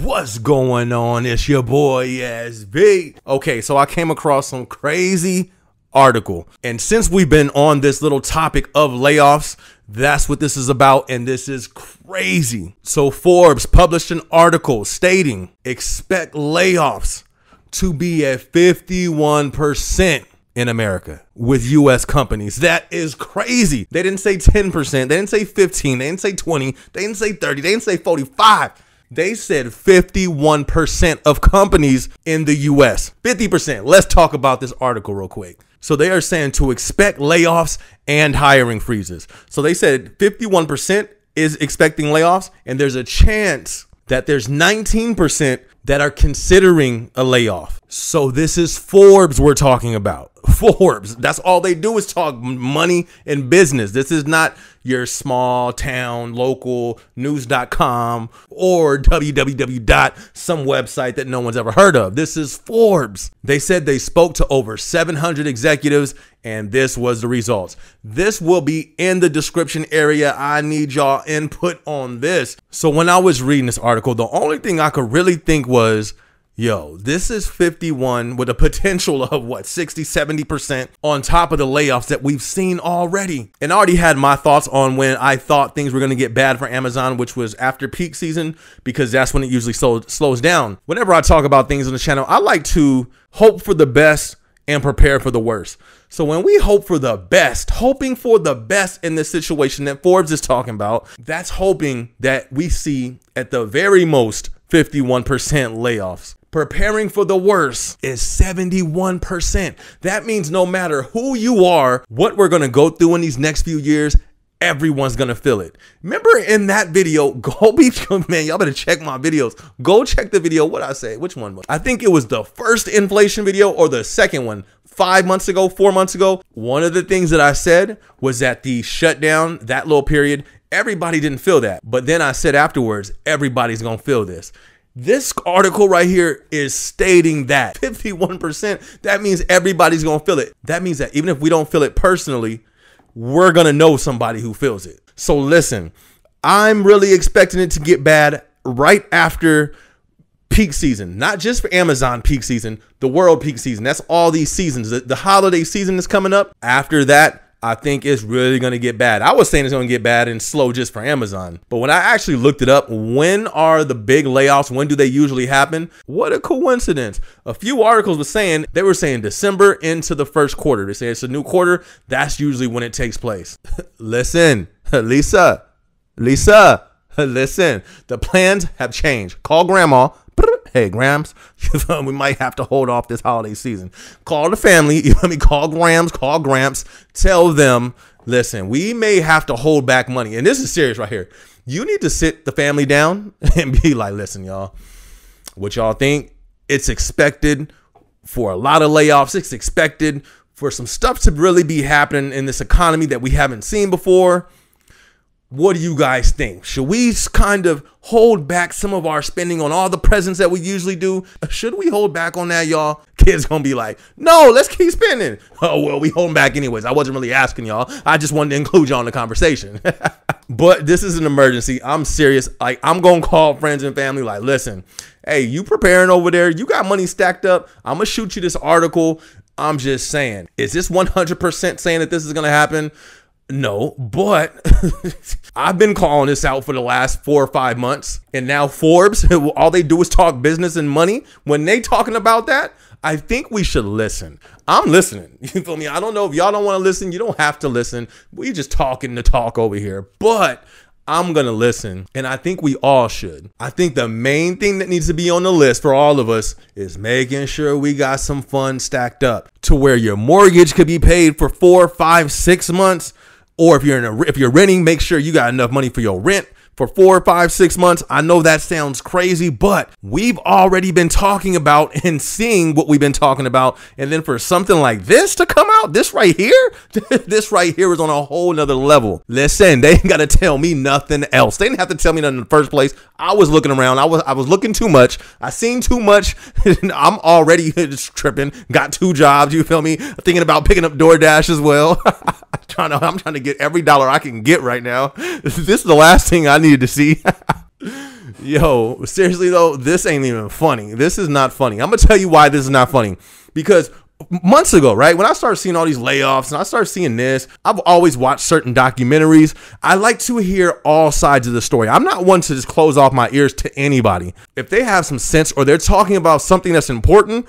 What's going on? It's your boy SB. Okay, so I came across some crazy article, and since we've been on this little topic of layoffs, that's what this is about, and this is crazy. So Forbes published an article stating expect layoffs to be at 51% in America with U.S. companies. That is crazy. They didn't say 10%. They didn't say 15. They didn't say 20. They didn't say 30. They didn't say 45. They said 51% of companies in the U.S. 50%. Let's talk about this article real quick. So they are saying to expect layoffs and hiring freezes. So they said 51% is expecting layoffs, and there's a chance that there's 19% that are considering a layoff. So this is Forbes we're talking about. Forbes. That's all they do is talk money and business. This is not your small town local news.com or www. some website that no one's ever heard of. This is Forbes. They said they spoke to over 700 executives, and this was the results. This will be in the description area. I need y'all input on this. So when I was reading this article, the only thing I could really think was, yo, this is 51 with a potential of what, 60, 70% on top of the layoffs that we've seen already. And I already had my thoughts on when I thought things were going to get bad for Amazon, which was after peak season, because that's when it usually slows down. Whenever I talk about things on the channel, I like to hope for the best and prepare for the worst. So when we hope for the best, hoping for the best in this situation that Forbes is talking about, that's hoping that we see at the very most 51% layoffs. Preparing for the worst is 71%. That means no matter who you are, what we're going to go through in these next few years, everyone's going to feel it. Remember in that video, man, y'all better check my videos. Go check the video. What I say, which one was? I think it was the first inflation video or the second one, 5 months ago, 4 months ago. One of the things that I said was that the shutdown, that little period, everybody didn't feel that. But then I said afterwards, everybody's going to feel this. This article right here is stating that 51%, that means everybody's going to feel it. That means that even if we don't feel it personally, we're going to know somebody who feels it. So listen, I'm really expecting it to get bad right after peak season, not just for Amazon peak season, the world peak season. That's all these seasons. The holiday season is coming up. After that, I think it's really going to get bad. I was saying it's going to get bad and slow just for Amazon. But when I actually looked it up, when are the big layoffs? When do they usually happen? What a coincidence. A few articles were saying, December into the first quarter. They say it's a new quarter. That's usually when it takes place. Listen, Lisa, listen, the plans have changed. Call grandma. Hey, Grams, we might have to hold off this holiday season. Call the family. Call Grams, call Gramps. Tell them, listen, we may have to hold back money. And this is serious right here. You need to sit the family down and be like, listen, y'all, what y'all think? It's expected for a lot of layoffs. It's expected for some stuff to really be happening in this economy that we haven't seen before. What do you guys think? Should we kind of hold back some of our spending on all the presents that we usually do? Should we hold back on that, y'all? Kids gonna be like, no, let's keep spending. Oh, well, we holding back anyways. I wasn't really asking y'all. I just wanted to include y'all in the conversation. But this is an emergency. I'm serious. Like, I'm gonna call friends and family like, listen, hey, you preparing over there? You got money stacked up? I'm gonna shoot you this article. I'm just saying, is this 100% saying that this is gonna happen? No, but I've been calling this out for the last 4 or 5 months. And now Forbes, all they do is talk business and money. When they talking about that, I think we should listen. I'm listening. You feel me? I don't know if y'all don't want to listen. You don't have to listen. We just talking the talk over here. But I'm going to listen, and I think we all should. I think the main thing that needs to be on the list for all of us is making sure we got some funds stacked up to where your mortgage could be paid for 4, 5, 6 months. Or if you're renting, make sure you got enough money for your rent for 4, 5, 6 months. I know that sounds crazy, but we've already been talking about and seeing what we've been talking about. And then for something like this to come out, this right here, this right here is on a whole nother level. Listen, they ain't got to tell me nothing else. They didn't have to tell me nothing in the first place. I was looking around. I was looking too much. I seen too much. I'm already tripping. Got 2 jobs. You feel me? Thinking about picking up DoorDash as well. I'm trying to get every dollar I can get right now. This is the last thing I needed to see. Yo, seriously though, this ain't even funny. This is not funny. I'm gonna tell you why this is not funny. Because months ago, right, when I started seeing all these layoffs and I started seeing this, I've always watched certain documentaries. I like to hear all sides of the story. I'm not one to just close off my ears to anybody. If they have some sense or they're talking about something that's important,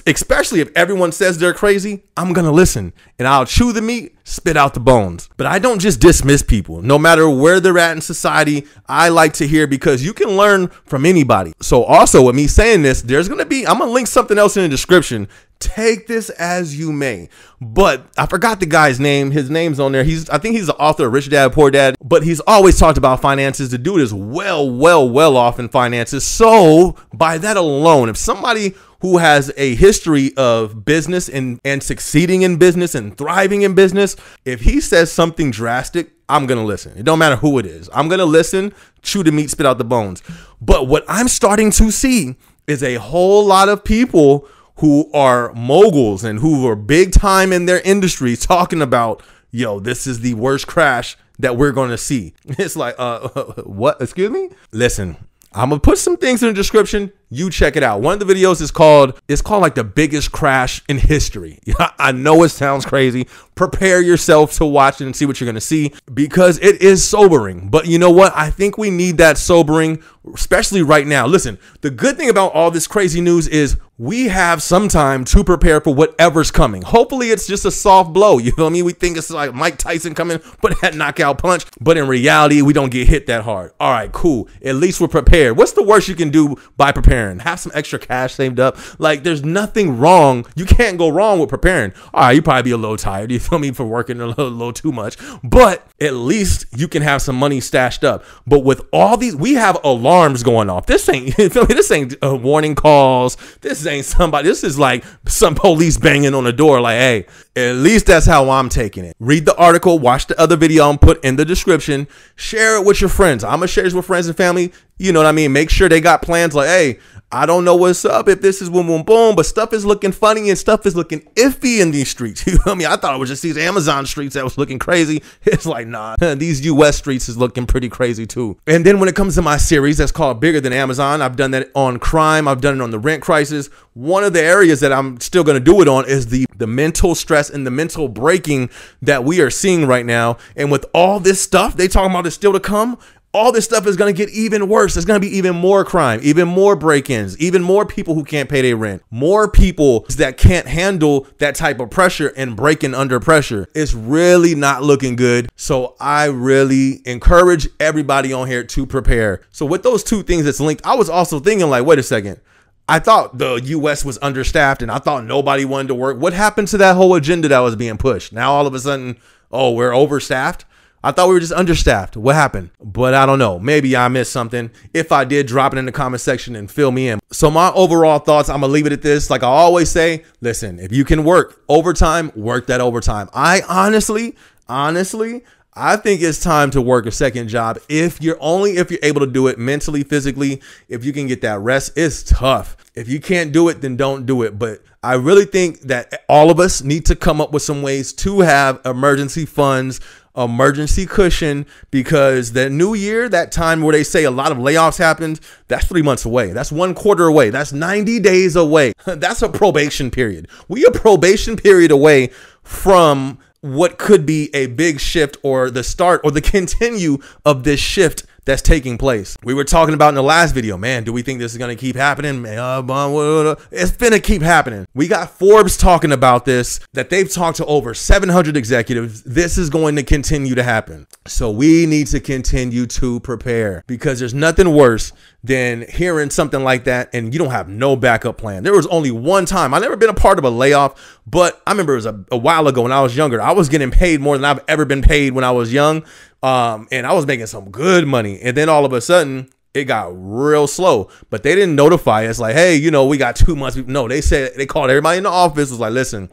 especially if everyone says they're crazy, I'm gonna listen and I'll chew the meat, spit out the bones. But I don't just dismiss people. No matter where they're at in society, I like to hear, because you can learn from anybody. So also with me saying this, I'm gonna link something else in the description. Take this as you may. But I forgot the guy's name. His name's on there. I think he's the author of Rich Dad, Poor Dad, but he's always talked about finances. The dude is well off in finances. So by that alone, if somebody who has a history of business and succeeding in business and thriving in business, if he says something drastic, I'm going to listen. It don't matter who it is. I'm going to listen, chew the meat, spit out the bones. But what I'm starting to see is a whole lot of people who are moguls and who are big time in their industry talking about, yo, this is the worst crash that we're going to see. It's like, what? Excuse me? Listen, I'm going to put some things in the description. You check it out. One of the videos is called like the biggest crash in history. I know it sounds crazy. Prepare yourself to watch it and see what you're going to see, because it is sobering. But you know what? I think we need that sobering, especially right now. Listen, the good thing about all this crazy news is we have some time to prepare for whatever's coming. Hopefully it's just a soft blow. You feel me? We think it's like Mike Tyson coming, but that knockout punch. But in reality, we don't get hit that hard. All right, cool. At least we're prepared. What's the worst you can do by preparing? Have some extra cash saved up. Like, there's nothing wrong. You can't go wrong with preparing. All right, you probably be a little tired, you feel me, for working a little too much, but at least you can have some money stashed up. But with all these, we have alarms going off. This ain't, you feel me? This ain't warning calls. This ain't somebody. This is like some police banging on the door. Like, hey, at least that's how I'm taking it. Read the article, watch the other video I'm put in the description, share it with your friends. I'm gonna share this with friends and family. You know what I mean? Make sure they got plans. Like, hey, I don't know what's up if this is boom, boom, boom, but stuff is looking funny and stuff is looking iffy in these streets. You feel me? I thought it was just these Amazon streets that was looking crazy. It's like, nah, these US streets is looking pretty crazy too. And then when it comes to my series that's called Bigger Than Amazon, I've done that on crime. I've done it on the rent crisis. One of the areas that I'm still going to do it on is the mental stress and the mental breaking that we are seeing right now. And with all this stuff they talking about is still to come, all this stuff is going to get even worse. There's going to be even more crime, even more break-ins, even more people who can't pay their rent, more people that can't handle that type of pressure and breaking under pressure. It's really not looking good. So I really encourage everybody on here to prepare. So with those two things that's linked, I was also thinking like, wait a second. I thought the US was understaffed and I thought nobody wanted to work. What happened to that whole agenda that was being pushed? Now all of a sudden, oh, we're overstaffed. I thought we were just understaffed. What happened? But I don't know. Maybe I missed something. If I did, drop it in the comment section and fill me in. So my overall thoughts, I'm going to leave it at this. Like I always say, listen, if you can work overtime, work that overtime. I honestly, I think it's time to work a second job. If you're able to do it mentally, physically, if you can get that rest. It's tough. If you can't do it, then don't do it. But I really think that all of us need to come up with some ways to have emergency funds, emergency cushion, because the new year, that time where they say a lot of layoffs happened, that's 3 months away. That's 1 quarter away. That's 90 days away. That's a probation period. We a probation period away from what could be a big shift or the start or the continue of this shift that's taking place. We were talking about in the last video, man, do we think this is going to keep happening? It's going to keep happening. We got Forbes talking about this, that they've talked to over 700 executives. This is going to continue to happen. So we need to continue to prepare, because there's nothing worse than hearing something like that and you don't have no backup plan. There was only one time, I've never been a part of a layoff, but I remember it was a while ago when I was younger. I was getting paid more than I've ever been paid when I was young. And I was making some good money. And then all of a sudden it got real slow, but they didn't notify us like, hey, you know, we got 2 months. No, they said, they called everybody in the office, was like, listen,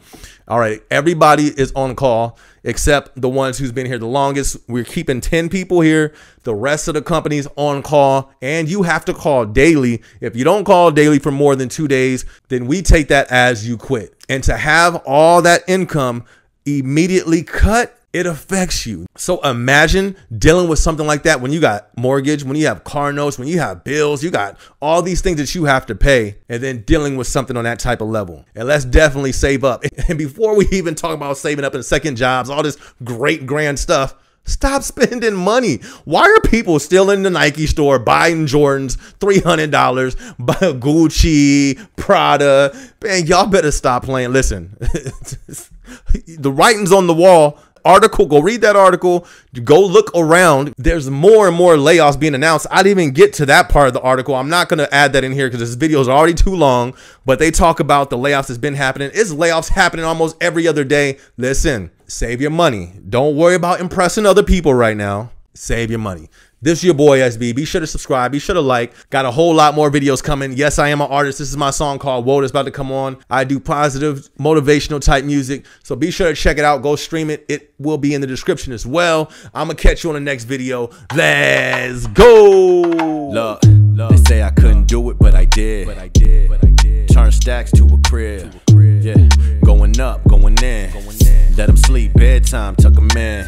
all right, everybody is on call except the ones who's been here the longest. We're keeping 10 people here. The rest of the company's on call, and you have to call daily. If you don't call daily for more than 2 days, then we take that as you quit. And to have all that income immediately cut, It affects you. So imagine dealing with something like that when you got mortgage, when you have car notes, when you have bills, you got all these things that you have to pay, and then dealing with something on that type of level. And let's definitely save up. And before we even talk about saving up and second jobs, all this great grand stuff, stop spending money. Why are people still in the Nike store buying Jordans, $300, Gucci, Prada? Man, y'all better stop playing. Listen, the writing's on the wall. Article, go read that article, go look around. There's more and more layoffs being announced. I didn't even get to that part of the article. I'm not going to add that in here because this video is already too long, but they talk about the layoffs that's been happening. It's layoffs happening almost every other day. Listen, save your money. Don't worry about impressing other people right now. Save your money. This is your boy SB. Be sure to subscribe. Be sure to like. Got a whole lot more videos coming. Yes, I am an artist. This is my song called Whoa that's about to come on. I do positive, motivational type music. So be sure to check it out. Go stream it. It will be in the description as well. I'm going to catch you on the next video. Let's go. Look, they say I couldn't do it, but I did. Turn stacks to a crib. Yeah, going up, going in. Let them sleep. Bedtime, tuck them in.